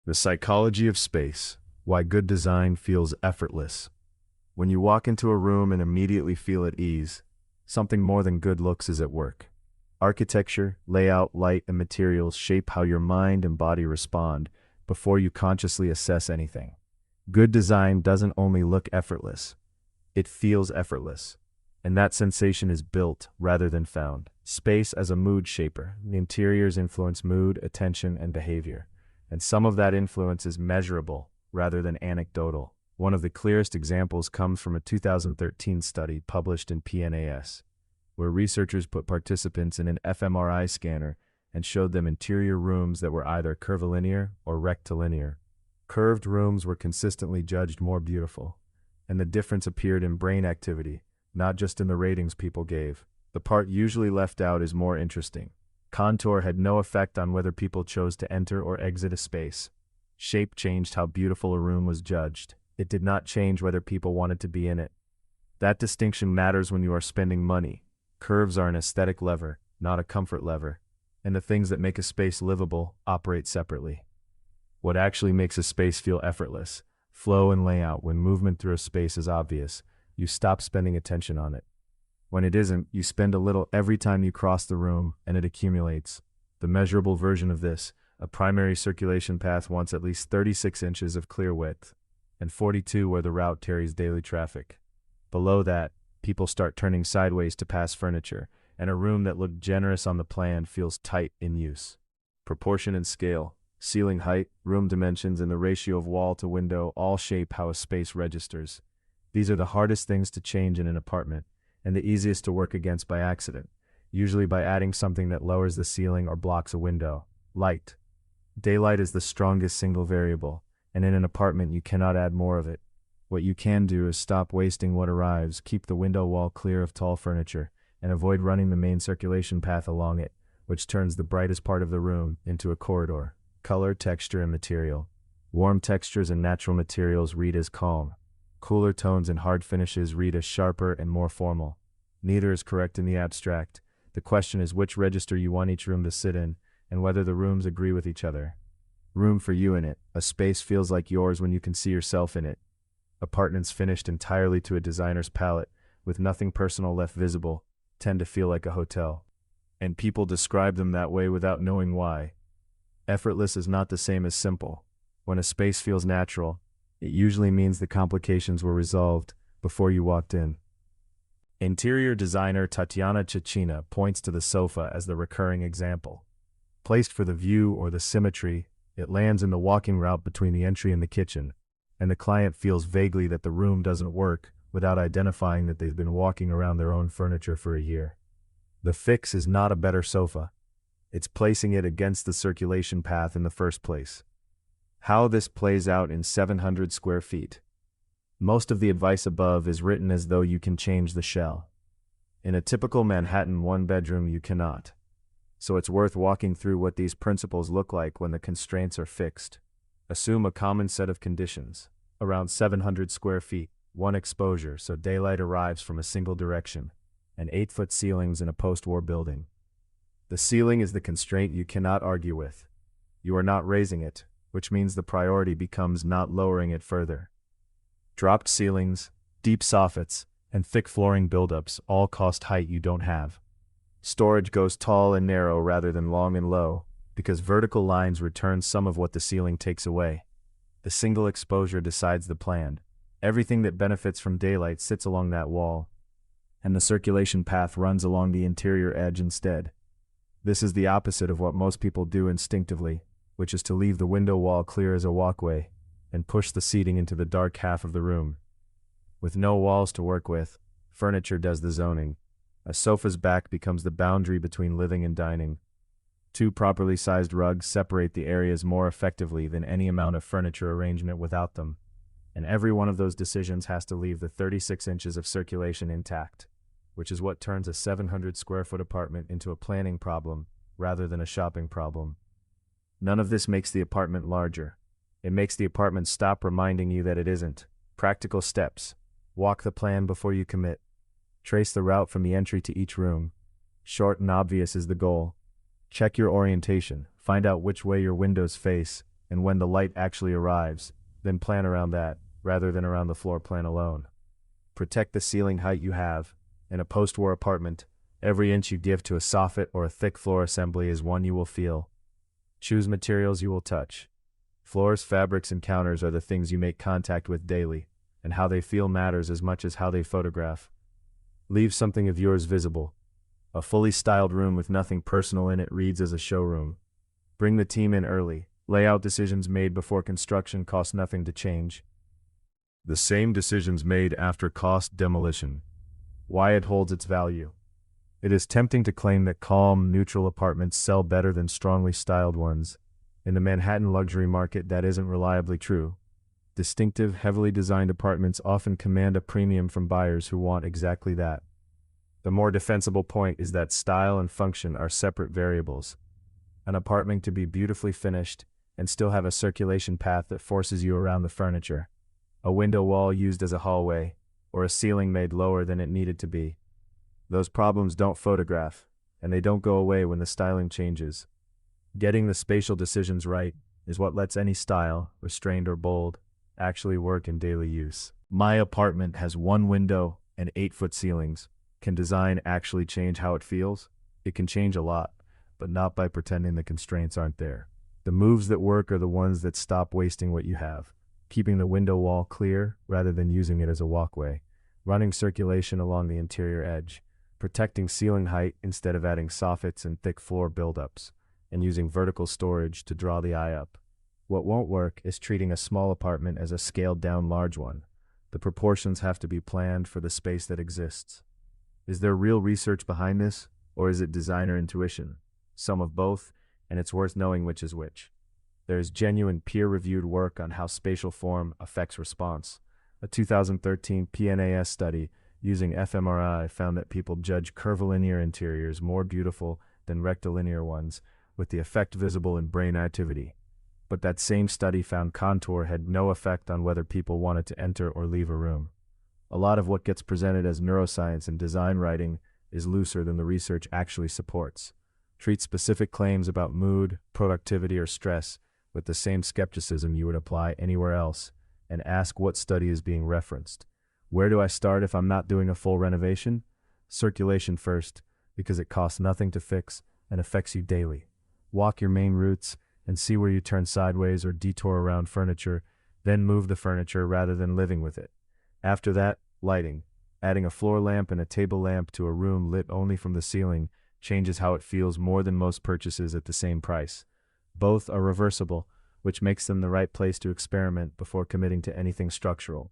The psychology of space, why good design feels effortless. When you walk into a room and immediately feel at ease, something more than good looks is at work. Architecture, layout, light, and materials shape how your mind and body respond before you consciously assess anything. Good design doesn't only look effortless, it feels effortless. And that sensation is built rather than found. Space as a mood shaper. The interiors influence mood, attention, and behavior. And some of that influence is measurable rather than anecdotal. One of the clearest examples comes from a 2013 study published in PNAS, where researchers put participants in an fMRI scanner and showed them interior rooms that were either curvilinear or rectilinear. Curved rooms were consistently judged more beautiful, and the difference appeared in brain activity, not just in the ratings people gave. The part usually left out is more interesting. Contour had no effect on whether people chose to enter or exit a space. Shape changed how beautiful a room was judged. It did not change whether people wanted to be in it. That distinction matters when you are spending money. Curves are an aesthetic lever, not a comfort lever, and the things that make a space livable operate separately. What actually makes a space feel effortless? Flow and layout. When movement through a space is obvious, you stop spending attention on it. When it isn't, you spend a little every time you cross the room, and it accumulates. The measurable version of this, a primary circulation path wants at least 36 inches of clear width, and 42 where the route carries daily traffic. Below that, people start turning sideways to pass furniture, and a room that looked generous on the plan feels tight in use. Proportion and scale, ceiling height, room dimensions, and the ratio of wall to window all shape how a space registers. These are the hardest things to change in an apartment, and the easiest to work against by accident, usually by adding something that lowers the ceiling or blocks a window. Light. Daylight is the strongest single variable, and in an apartment you cannot add more of it. What you can do is stop wasting what arrives, keep the window wall clear of tall furniture, and avoid running the main circulation path along it, which turns the brightest part of the room into a corridor. Color, texture, and material. Warm textures and natural materials read as calm. Cooler tones and hard finishes read as sharper and more formal. Neither is correct in the abstract. The question is which register you want each room to sit in, and whether the rooms agree with each other. Room for you in it. A space feels like yours when you can see yourself in it. Apartments finished entirely to a designer's palette, with nothing personal left visible, tend to feel like a hotel. And people describe them that way without knowing why. Effortless is not the same as simple. When a space feels natural, it usually means the complications were resolved before you walked in. Interior designer Tatiana Chechina points to the sofa as the recurring example. Placed for the view or the symmetry, it lands in the walking route between the entry and the kitchen, and the client feels vaguely that the room doesn't work without identifying that they've been walking around their own furniture for a year. The fix is not a better sofa. It's placing it against the circulation path in the first place. How this plays out in 700 square feet. Most of the advice above is written as though you can change the shell. In a typical Manhattan one-bedroom, you cannot. So it's worth walking through what these principles look like when the constraints are fixed. Assume a common set of conditions. Around 700 square feet, one exposure so daylight arrives from a single direction, and 8-foot ceilings in a post-war building. The ceiling is the constraint you cannot argue with. You are not raising it, which means the priority becomes not lowering it further. Dropped ceilings, deep soffits, and thick flooring buildups all cost height you don't have. Storage goes tall and narrow rather than long and low, because vertical lines return some of what the ceiling takes away. The single exposure decides the plan. Everything that benefits from daylight sits along that wall, and the circulation path runs along the interior edge instead. This is the opposite of what most people do instinctively, which is to leave the window wall clear as a walkway, and push the seating into the dark half of the room. With no walls to work with, furniture does the zoning. A sofa's back becomes the boundary between living and dining. 2 properly sized rugs separate the areas more effectively than any amount of furniture arrangement without them, and every one of those decisions has to leave the 36 inches of circulation intact, which is what turns a 700 square foot apartment into a planning problem rather than a shopping problem. None of this makes the apartment larger. It makes the apartment stop reminding you that it isn't. Practical steps. Walk the plan before you commit. Trace the route from the entry to each room. Short and obvious is the goal. Check your orientation. Find out which way your windows face, and when the light actually arrives, then plan around that, rather than around the floor plan alone. Protect the ceiling height you have. In a post-war apartment, every inch you give to a soffit or a thick floor assembly is one you will feel. Choose materials you will touch. Floors, fabrics, and counters are the things you make contact with daily, and how they feel matters as much as how they photograph. Leave something of yours visible. A fully styled room with nothing personal in it reads as a showroom. Bring the team in early. Layout decisions made before construction cost nothing to change. The same decisions made after cost demolition. Why it holds its value. It is tempting to claim that calm, neutral apartments sell better than strongly styled ones. In the Manhattan luxury market, that isn't reliably true. Distinctive, heavily designed apartments often command a premium from buyers who want exactly that. The more defensible point is that style and function are separate variables. An apartment to be beautifully finished and still have a circulation path that forces you around the furniture, a window wall used as a hallway, or a ceiling made lower than it needed to be. Those problems don't photograph, and they don't go away when the styling changes. Getting the spatial decisions right is what lets any style, restrained or bold, actually work in daily use. My apartment has one window and 8-foot ceilings. Can design actually change how it feels? It can change a lot, but not by pretending the constraints aren't there. The moves that work are the ones that stop wasting what you have, keeping the window wall clear rather than using it as a walkway, running circulation along the interior edge, protecting ceiling height instead of adding soffits and thick floor buildups, and using vertical storage to draw the eye up. What won't work is treating a small apartment as a scaled-down large one. The proportions have to be planned for the space that exists. Is there real research behind this, or is it designer intuition? Some of both, and it's worth knowing which is which. There is genuine peer-reviewed work on how spatial form affects response. A 2013 PNAS study using fMRI found that people judge curvilinear interiors more beautiful than rectilinear ones, with the effect visible in brain activity. But that same study found contour had no effect on whether people wanted to enter or leave a room. A lot of what gets presented as neuroscience and design writing is looser than the research actually supports. Treat specific claims about mood, productivity, or stress with the same skepticism you would apply anywhere else, and ask what study is being referenced. Where do I start if I'm not doing a full renovation? Circulation first, because it costs nothing to fix and affects you daily. Walk your main routes and see where you turn sideways or detour around furniture, then move the furniture rather than living with it. After that, lighting. Adding a floor lamp and a table lamp to a room lit only from the ceiling changes how it feels more than most purchases at the same price. Both are reversible, which makes them the right place to experiment before committing to anything structural.